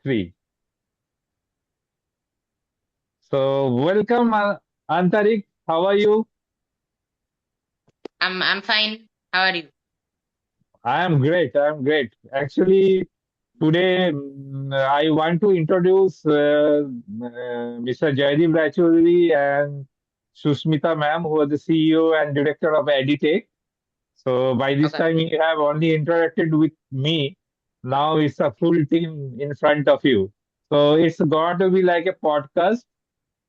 Three. So welcome, Antarik. How are you? I'm fine. How are you? I am great. I am great. Actually, today I want to introduce Mr. Jaideep Rachuri and Sushmita ma'am, who are the CEO and director of Editech. So by this Okay. time, you have only interacted with me. Now it's a full team in front of you. So it's going to be like a podcast.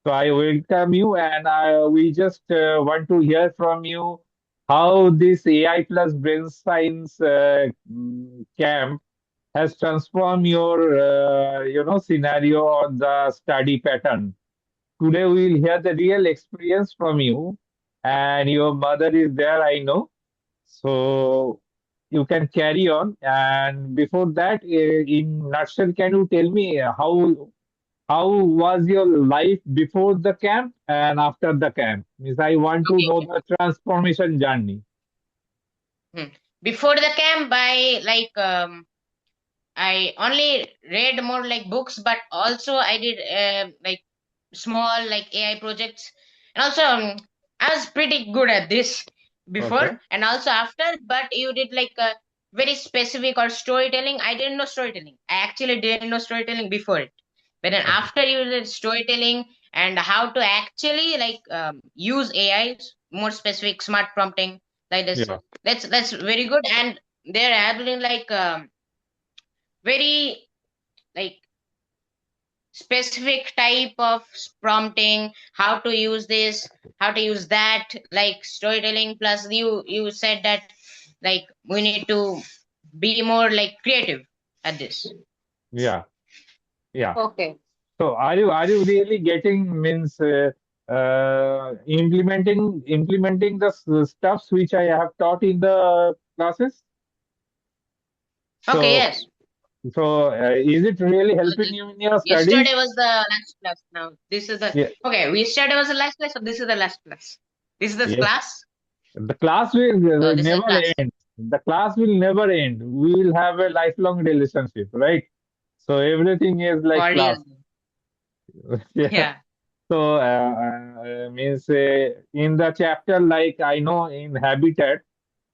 So I welcome you, and we just want to hear from you how this AI plus brain science camp has transformed your scenario or the study pattern. Today we will hear the real experience from you, and your mother is there, I know. So you can carry on. And before that, in nutshell, can you tell me how was your life before the camp and after the camp? Means I want to Okay. know the transformation journey. Hmm. Before the camp, I only read more like books, but also I did like small like AI projects, and also I was pretty good at this before Okay. and also after. But you did like a very specific or storytelling. I didn't know storytelling. I actually didn't know storytelling before it. But then Okay. after you did storytelling and how to actually use AI, more specific smart prompting like this. Yeah. That's very good, and they're having very like specific type of prompting, how to use this, how to use that, like storytelling. Plus you said that like we need to be more like creative at this. Yeah. Yeah. Okay. So are you really getting means implementing the stuffs which I have taught in the classes? Okay, So yes. is it really So helping you in your yesterday studies? was the last class. Now this is the Yeah. okay. We yesterday was the last class, so this is the last class. This is the Yes. class. The class will So this is the never class. end. The class will never end. We will have a lifelong relationship, right? So everything is like For real. class. Yeah. Yeah. So means in the chapter, like I know in Habitat,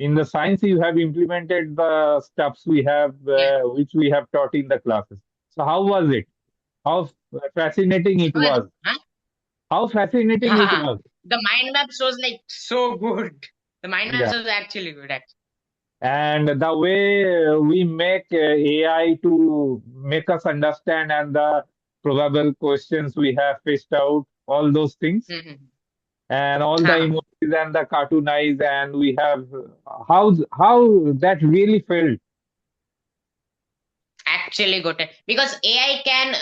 in the science you have implemented the stuffs we have, Yeah. which we have taught in the classes. So how was it? How fascinating it Okay. was. Huh? How fascinating it was. The mind maps was like so good. The mind maps Yeah. was actually good. Actually. And the way we make AI to make us understand and the probable questions we have faced out, all those things, Mhm. and all the Huh. emojis and the cartoon eyes, and we have how that really felt. Actually good because AI can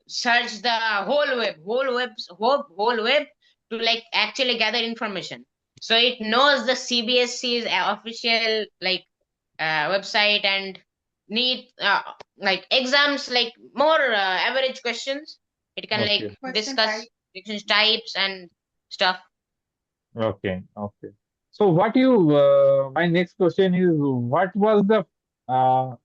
search the whole web to like actually gather information. So it knows the CBSC's official website and need like exams like more average questions. It can like Okay, discuss question types and stuff. okay, okay. So what you my next question is, what was the uh,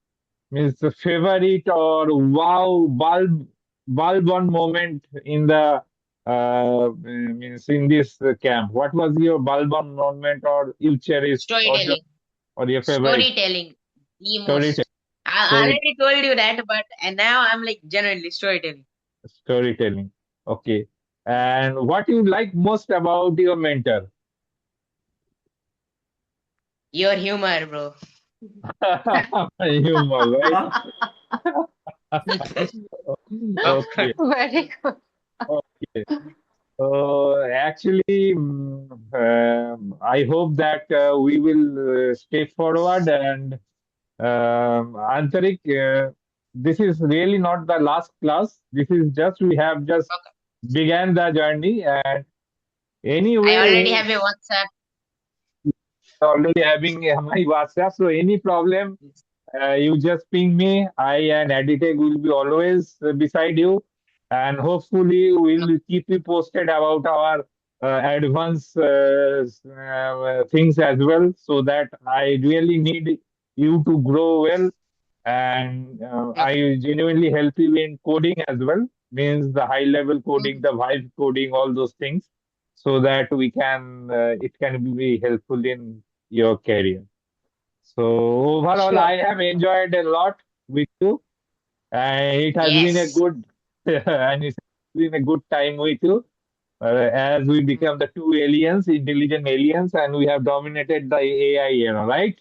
means the favorite or wow bulb on moment in the means in this camp? What was your bulb on moment or you cherish Storytelling. or your favorite Storytelling, the story most. I story already told you that, but and now I'm like genuinely storytelling. storytelling? Okay, and what you like most about your mentor? Your humor, bro. Humor, right? Of course. Okay, Very good. okay. Actually, I hope that we will stay forward and Antarik, this is really not the last class. This is just we have just Okay. began the journey, and I already anyway, have a WhatsApp. already having my WhatsApp. So any problem, you just ping me. I and Editech will be always beside you, and hopefully we'll keep you posted about our advanced things as well. So that I really need you to grow well and Okay. I genuinely help you in coding as well, means the high level coding, Mhm. the vibe coding, all those things, so that we can it can be helpful in your career. So overall, Sure. I have enjoyed a lot with you, and it has been a Yes. good and it's been a good time with you. As we Mm. become the two aliens, intelligent aliens, and we have dominated the AI era, right?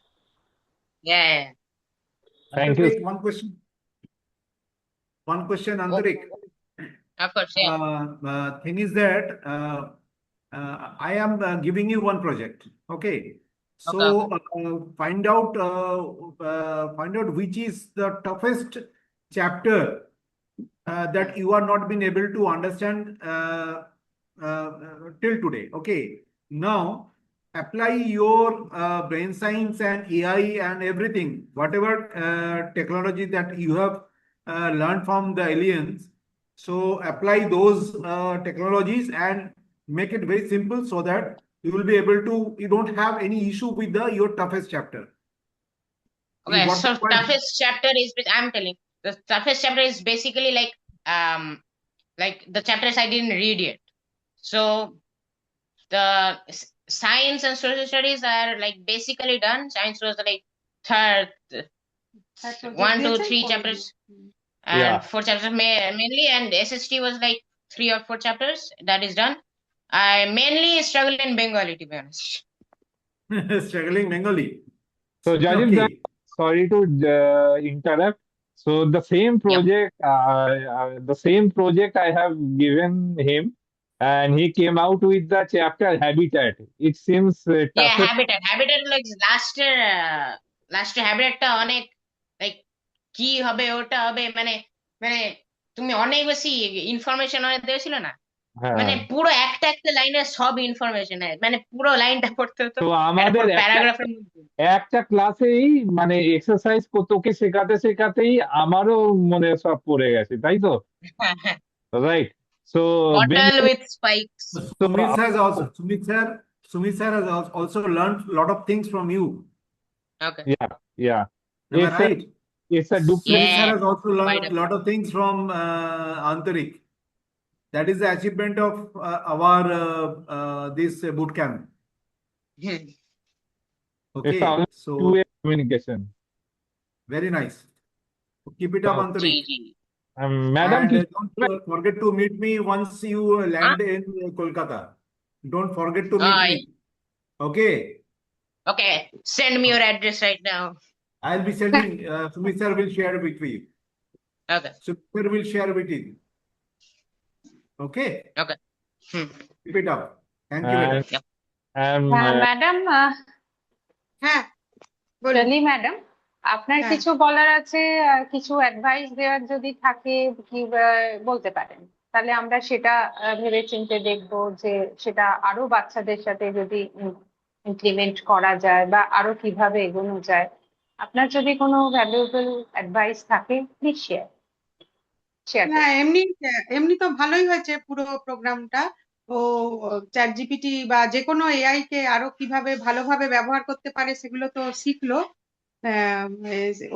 Yeah. Thank you. Antarik, one question. One question, Oh, Antarik. of course. Yeah. Thing is that I am giving you one project. Okay. Okay. Okay. So find out which is the toughest chapter that you are not been able to understand till today. Okay. Now apply your brain science and AI and everything, whatever technology that you have learned from the aliens. So apply those technologies and make it very simple so that you will be able to, you don't have any issue with the your toughest chapter. You Okay. got my So point? toughest chapter is I'm telling the toughest chapter is basically like the chapters I didn't read yet. So the science and social studies are like basically done. Science was like third, one, two, three chapters, and Yeah. four chapters mainly, and SST was like 3 or 4 chapters. That is done. I mainly struggle in Bengali, to be honest. Struggling Bengali. So Jajib, Okay. sorry to interrupt. So Yep. the same project I have given him, and he came out with the chapter Habitat. It seems Yeah, toughest. habitat like লাস্টের হ্যাবিটেটটা অনেক like কি হবে ওটা হবে মানে তুমি অনেক বেশি ইনফরমেশন অনেক দিয়েছিল না, মানে হ্যাঁ। পুরো একটা একটা লাইনে সব ইনফরমেশন, মানে পুরো লাইনটা পড়তে হতো তো একটা আমাদের পুরো একটা প্যারাগ্রাফের মধ্যে। একটা ক্লাসেই মানে এক্সারসাইজ তোকে শেখাতে শেখাতেই আমারও মনে সব পড়ে গেছে, তাই তো? Right. So bottle with spikes. Sumit sir has also learned a lot of things from you. Okay. yeah, yeah. Am I It's a right? it's a Sumit duplex. sir Yeah, has also quite learned a a lot of things from Antarik. That is the achievement of our this boot camp. bit. It's Okay, always so two-way communication. very nice. Keep it up, So, G Antarik. G. madam, And don't forget to meet me once you land in Kolkata. Don't forget to meet me. Okay. Okay, send me your address right now. I'll be sending, Sumit sir will share with you. Okay. Sumit sir will share with you. Okay. Okay. Hmm. Keep it up. Thank you, and madam. and হ্যাঁ madam, হ্যাঁ, বলুন। শৈলী madam, আপনার হ্যাঁ, কিছু বলার আছে, কিছু অ্যাডভাইস দেওয়ার যদি থাকে কি বলতে পারেন, তাহলে আমরা সেটা ভেবে চিন্তে দেখবো যে সেটা আরো বাচ্চাদের সাথে যদি ইমপ্লিমেন্ট করা যায় বা আরো কিভাবে এগোনো যায়। আপনার যদি কোনো ভ্যালুয়েবল অ্যাডভাইস থাকে প্লিজ শেয়ার না করুন। এমনি এমনি তো ভালোই হয়েছে পুরো প্রোগ্রামটা। ও চ্যাট জিপিটি বা যে কোনো এআই কে আরো কিভাবে ভালোভাবে ব্যবহার করতে পারে সেগুলো তো শিখলো।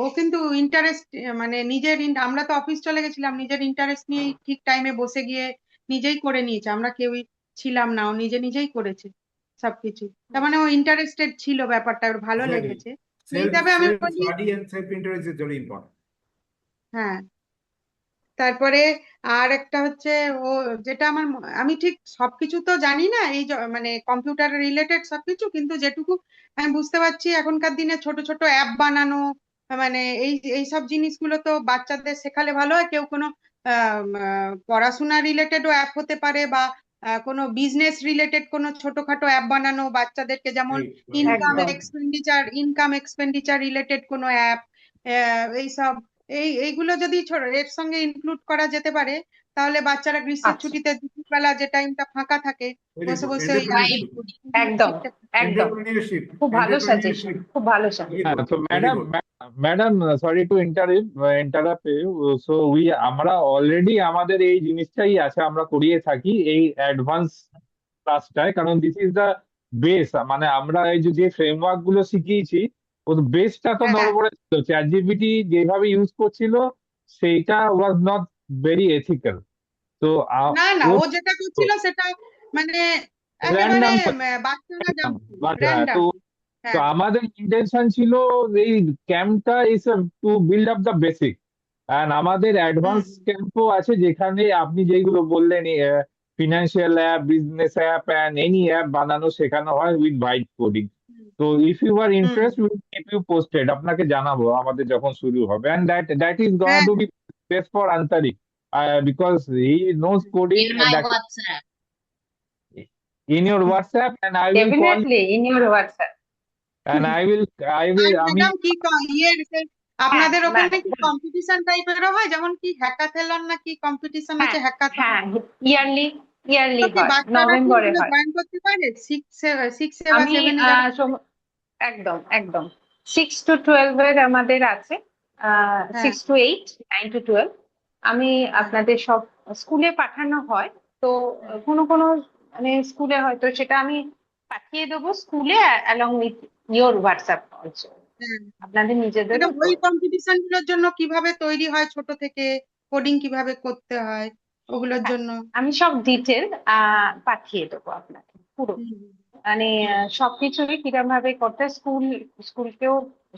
ও কিন্তু ইন্টারেস্ট, মানে আমরা তো অফিস চলে গেছিলাম, নিজের ইন্টারেস্ট নিয়েই ঠিক টাইমে বসে গিয়ে নিজেই করে নিয়েছে, আমরা কেউই ছিলাম না, ও নিজে নিজেই করেছে সবকিছু। তার মানে ও ইন্টারেস্টেড ছিল, ব্যাপারটা ওর ভালো Exactly. লেগেছে। সেই হিসাবে আমি Self বলি study and self interest is very important. হ্যাঁ। তারপরে আর একটা হচ্ছে, ও যেটা আমি ঠিক সবকিছু তো জানি না এই মানে কম্পিউটার রিলেটেড সবকিছু, কিন্তু যেটুকু আমি বুঝতে পারছি এখনকার দিনে ছোট ছোট অ্যাপ বানানো, মানে এই সব জিনিসগুলো তো বাচ্চাদের শেখালে ভালো হয়। কেউ কোনো পড়াশোনা রিলেটেডও অ্যাপ হতে পারে, বা কোনো বিজনেস রিলেটেড কোনো ছোটখাটো অ্যাপ বানানো বাচ্চাদেরকে, যেমন Right. একদম ইনকাম এক্সপেন্ডিচার রিলেটেড কোনো অ্যাপ, এইসব এইগুলো যদি এর সঙ্গে ইনক্লুড করা যেতে পারে, তাহলে বাচ্চারা গ্রীষ্মের আচ্ছা, ছুটিতে দুপুরবেলা যে টাইমটা ফাঁকা থাকে Very বসে good. বসে ওই Entrepreneurship. একদম শিখতে পারে। একদম Entrepreneurship. খুব ভালো সাজেশন, Entrepreneurship. খুব ভালো Very suggestion. good. so Very madam, good. madam, sorry to interrupt you. So আমরা অলরেডি আমাদের এই জিনিসটাই আছে, আমরা করিয়ে থাকি এই অ্যাডভান্স ক্লাসটায়, কারণ দিস ইজ দ্য বেস। মানে আমরা এই যে ফ্রেমওয়ার্ক গুলো শিখিয়েছি, ওর বেসটা তো হ্যাঁ নড়বড়ে ছিল, চ্যাট জিপিটি যেভাবে ইউজ করছিল সেইটা ওয়াজ নট ভেরি এথিক্যাল। তো না না, ও ও যেটা করছিল সেটা মানে একেবারে র্যান্ডাম, বাচ্চারা জানতো, বাট তো র্যান্ডাম। তো হ্যাঁ আমাদের ইন্টেনশন ছিল এই ক্যাম্পটা is to build up the basic, and আমাদের হুম অ্যাডভান্স ক্যাম্পও আছে যেখানে আপনি যেগুলো বললেন financial app, business app and any app বানানো শেখানো হয় উইথ ভাইব কোডিং। হুম তো if you are hmm, interest will keep you posted, আপনাকে জানাবো আমাদের যখন শুরু হবে, অ্যান্ড দ্যাট ইজ গোইং হ্যাঁ to be best for Antarik, because he knows coding In my that WhatsApp. in your hmm. WhatsApp, and I will call definitely in your WhatsApp. and আর আমি madam কি হ্যাঁ আপনাদের ওখানে ম্যাডাম কি বলুন। Competition টাইপেরও হয়, যেমন কি হ্যাকাথলন না কি কম্পিটিশন হ্যাঁ আছে, হ্যাকাথন? হ্যাঁ, ইয়ারলি তো ইয়ারলি কি হয়, বাচ্চারা কি নভেম্বরে ওগুলো হয়। জয়েন করতে পারে, সিক্স বা আমি সেভেনে যারা? একদম একদম 6 to 12 এর আমাদের আছে, হ্যাঁ 6 to 8, 9 to 12। আমি হ্যাঁ আপনাদের সব স্কুলে পাঠানো হয়। তো হ্যাঁ কোনো কোনো মানে স্কুলে হয়তো সেটা আমি পাঠিয়ে দেবো স্কুলে along with your WhatsApp also, হ্যাঁ। আপনাদের মানে নিজেদেরও ওই প্রয়োজন। কম্পিটিশন গুলোর জন্য কিভাবে তৈরি হয় ছোট থেকে, কোডিং কিভাবে করতে হয় ওগুলোর হ্যাঁ, জন্য? আমি সব ডিটেল পাঠিয়ে দেবো আপনাকে পুরো, হুম মানে হুম সবকিছুই কিরকম ভাবে করতে, স্কুলকেও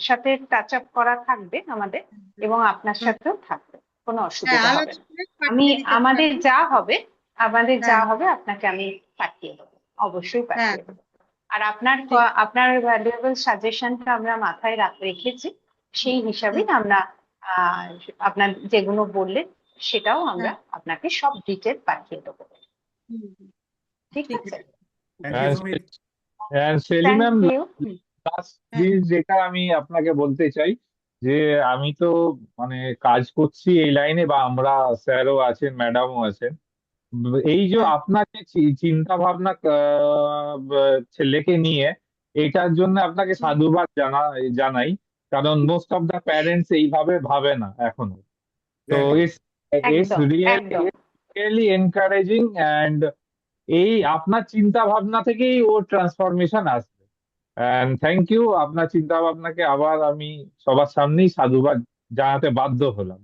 সাথে টাচ আপ করা থাকবে আমাদের, এবং আপনার হুম। সাথেও থাকবে, কোনো হ্যাঁ অসুবিধা হবে না। আলোচনা আমি পাঠিয়ে দিতে আমাদের পারেন। যা হবে, হ্যাঁ আপনাকে আমি পাঠিয়ে দেবো, অবশ্যই হ্যাঁ পাঠিয়ে দেবো। আর আপনার ঠিক। আপনার ভ্যালুয়েবল সাজেশনটা আমরা মাথায় রেখেছি, সেই হিসাবে হুম আমরা আহ আপনার যেগুলো বললেন সেটাও আমরা হ্যাঁ আপনাকে সব ডিটেল পাঠিয়ে দেবো। হুম হুম, ঠিক ঠিক আছে, আছে। Thank you Sumit. Selim thank ma'am, you. Last হ্যাঁ জিনিস যেটা আমি আপনাকে বলতে চাই, যে আমি তো মানে কাজ করছি এই লাইনে, বা আমরা স্যারও আছেন, ম্যাডামও আছেন, এই যে হ্যাঁ আপনার যে চিন্তা ভাবনা ছেলেকে নিয়ে, এটার জন্য আপনাকে হুম, সাধুবাদ জানাই, কারণ মোস্ট অফ দ্য প্যারেন্টস এইভাবে ভাবে না এখনো। তো এক্স্যাক্টলি। ইটস ইটস একদম রিয়েলি একদম। রিয়েলি এনকারেজিং, অ্যান্ড এই আপনার চিন্তা ভাবনা থেকেই ওর ট্রান্সফরমেশন আসবে। অ্যান্ড থ্যাংক ইউ, আপনার চিন্তা ভাবনাকে আবার আমি সবার সামনেই সাধুবাদ জানাতে বাধ্য হলাম।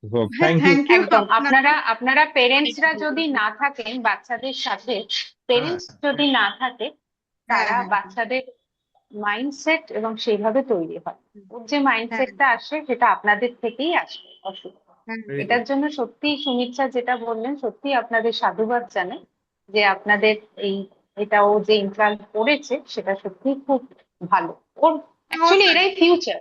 তো হ্যাঁ থ্যাংক ইউ। থ্যাংক ইউ একদম, আপনাকে। আপনারা Thank পেরেন্টসরা you. যদি না থাকেন বাচ্চাদের সাথে, হ্যাঁ পেরেন্টস যদি না থাকে, হ্যাঁ তারা হ্যাঁ বাচ্চাদের মাইন্ডসেট এবং সেইভাবে তৈরি হয়। ওর যে হ্যাঁ মাইন্ডসেটটা আসে সেটা আপনাদের থেকেই আসবে অসুবিধা। হ্যাঁ ভেরি গুড। এটার জন্য সত্যি সুমিত স্যার যেটা বললেন, সত্যি আপনাদের সাধুবাদ জানাই, যে আপনাদের এই এটা ও যে ইন্টার্ন করেছে সেটা সত্যি খুব ভালো। ওর অ্যাকচুয়ালি এরাই ফিউচার।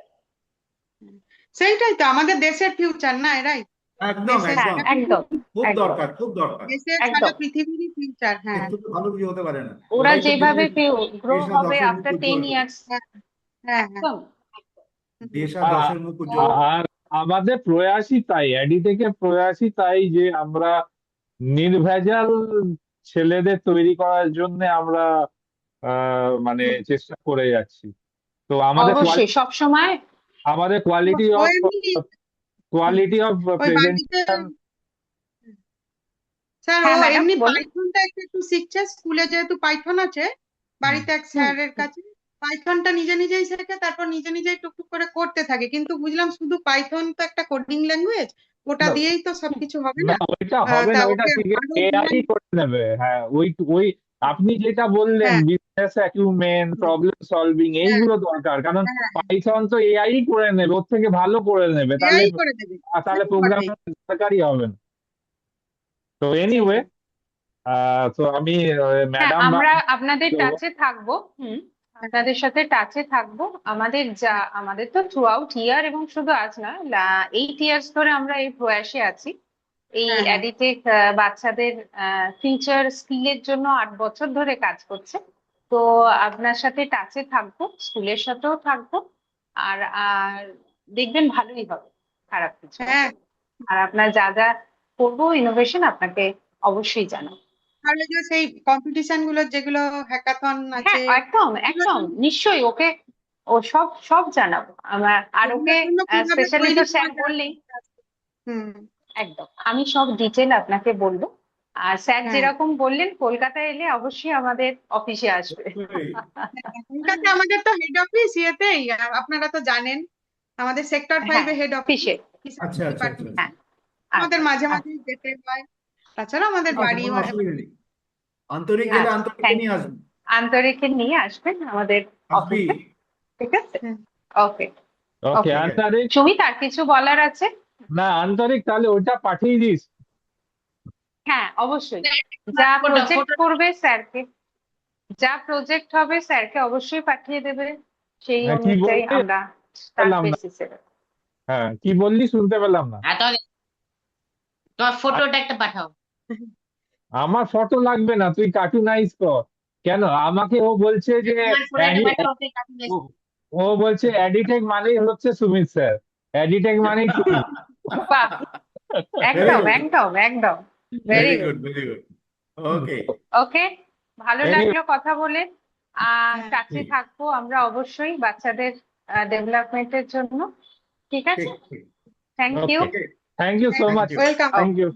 সেইটাই তো আমাদের দেশের ফিউচার না এরাই, একদম দেশের হ্যাঁ একদম, সারা একদম পৃথিবী, খুব একদম দরকার, খুব দরকার। দেশের সারা একদম। পৃথিবীরই ফিউচার। এর হ্যাঁ থেকে ভালো কিছু হতে পারে না। ওরা ওরাই তো যেভাবে দেশের গ্রো দেশ আর হবে দশের মুখ আফটার টেন উজ্জ্বল করবে। ইয়ার্স হ্যাঁ হ্যাঁ হ্যাঁ একদম। দেশ আর আ- দশের মুখ তো উজ্জ্বল করবে। আর আমাদের প্রয়াসই তাই, অ্যাডি থেকে প্রয়াসই তাই, যে আমরা নির্ভেজাল ছেলেদের তৈরি করার জন্য আমরা মানে হুম। চেষ্টা করে যাচ্ছি। তো অবশ্যই সব সময়। আমাদের ও এমনি হুম, কোয়ালিটি অফ ওই বাড়িতে প্রেজেন্টেশন। স্যার ও হ্যাঁ ম্যাডাম এমনি বলুন। পাইথনটা একটু একটু শিখছে, স্কুলে যেহেতু পাইথন আছে, বাড়িতে এক হুম স্যারের হুম। কাছে পাইথনটা নিজে নিজেই শেখে, তারপর নিজে নিজেই টুকটুক করে করতে থাকে। কিন্তু বুঝলাম শুধু পাইথন তো একটা কোডিং ল্যাঙ্গুয়েজ, ওটা দিয়েই তো হুম। সবকিছু হবে না, না। ওইটা হবে তা না, ওইটা ওকে ঠিক আরো এআই করে নেবে। হ্যাঁ, ওই ওই আপনি যেটা বললেন, হ্যাঁ বিজনেস অ্যাকিউমেন্ট, হুম, প্রবলেম সলভিং, হ্যাঁ এইগুলো দরকার, কারণ হ্যাঁ পাইথন তো এআই করে নেবে, ওর থেকে ভালো করে নেবে, তাহলে এআই করে দেবে, সে তাহলে তো বটেই। প্রোগ্রামের দরকারই হবে না। তো এনিওয়ে, সেটাই। তো আমি হ্যাঁ, ম্যাডাম বা আমরা আপনাদের টাচে থাকবো। হুম, হ্যাঁ আপনাদের সাথে টাচে থাকবো। আমাদের তো থ্রু আউট ইয়ার, এবং শুধু আজ না, 8 ইয়ার্স ধরে আমরা এই প্রয়াসে আছি। এই হ্যাঁ হ্যাঁ অ্যাডিটেক বাচ্চাদের ফিউচার স্কিলের জন্য 8 বছর ধরে কাজ করছে। তো আপনার সাথে টাচে থাকবো, স্কুলের সাথেও থাকবো। আর আর দেখবেন ভালোই হবে, খারাপ কিছু হ্যাঁ। হবে না। আর আপনার যা যা করবো ইনোভেশন আপনাকে অবশ্যই জানাবো। তাহলে যে সেই কম্পিটিশন গুলো যেগুলো হ্যাকাথন হ্যাঁ আছে, একদম এগুলোর একদম, জন্য নিশ্চয়ই ওকে ও সব সব জানাবো আমার। আর ওকে এগুলোর জন্য কিভাবে স্পেশালি তৈরি তো করা স্যার যায়? বললেই, হুম একদম আমি সব ডিটেল আপনাকে বলবো। আর স্যার হ্যাঁ যেরকম বললেন কলকাতায় এলে অবশ্যই আমাদের অফিসে আসবে। কলকাতা আমাদের তো হেড অফিস ইয়েতেই আপনারা তো জানেন আমাদের সেক্টর হ্যাঁ 5-এ হেড অফিস অফিসে। আচ্ছা আচ্ছা আচ্ছা ডিপার্টমেন্ট আচ্ছা। হ্যাঁ আমাদের আচ্ছা মাঝে আচ্ছা মাঝে যেতে হয় তাছাড়া আমাদের আচ্ছা, বাড়ি কোনো অসুবিধা নেই। আন্তরিক গেলে আচ্ছা আন্তরিককে থ্যাংক নিয়ে আসবো। আন্তরিকে নিয়ে আসবেন আমাদের আসবি। অফিসে, ঠিক আছে? হ্যাঁ ওকে ওকে, ওকে। ঠিক আছে। আন্তরিক। সুমিত আর কিছু বলার আছে? না, আন্তরিক, তাহলে ওটা পাঠিয়ে দিস। হ্যাঁ অবশ্যই, যা ফটো প্রজেক্ট ফটো করবে স্যারকে, যা প্রজেক্ট হবে স্যারকে অবশ্যই পাঠিয়ে দেবে, সেই হ্যাঁ, কি অনুযায়ী বললি? আমরা তার পেলাম না। বেসিসে। হ্যাঁ, কি বললি? শুনতে পেলাম না। তাহলে তোমার ফটোটা একটা পাঠাও। আমার ফটো লাগবে না, তুই কার্টুনাইজ কর। কেন আমাকে ও বলছে যে তোমার ফটোটা edit- পাঠাও, ওকে কাটিং ও ও বলছে এডিটেক মানেই হচ্ছে সুমিত স্যার, এডিটেক মানেই তুই। বাহ, Very একদম good. একদম একদম, very Very good. good, very good. Okay. ওকে, ভালো Anyway, লাগলো কথা বলে। হ্যাঁ টাচে ঠিক থাকবো আমরা অবশ্যই বাচ্চাদের ডেভেলপমেন্টের জন্য, ঠিক আছে? ঠিক ঠিক। Thank you. okay. Okay. Thank you so Thank much. you. Welcome Thank you.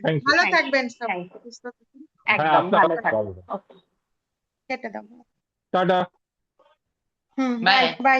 Thank you. ভালো থ্যাংক ইউ থাকবেন সব থ্যাংক ইউ, সুস্থ থাকুন হ্যাঁ, একদম আপনার ভালো থাকবেন। ওকে। কেটে দাও টাটা। হুম বাই। Bye by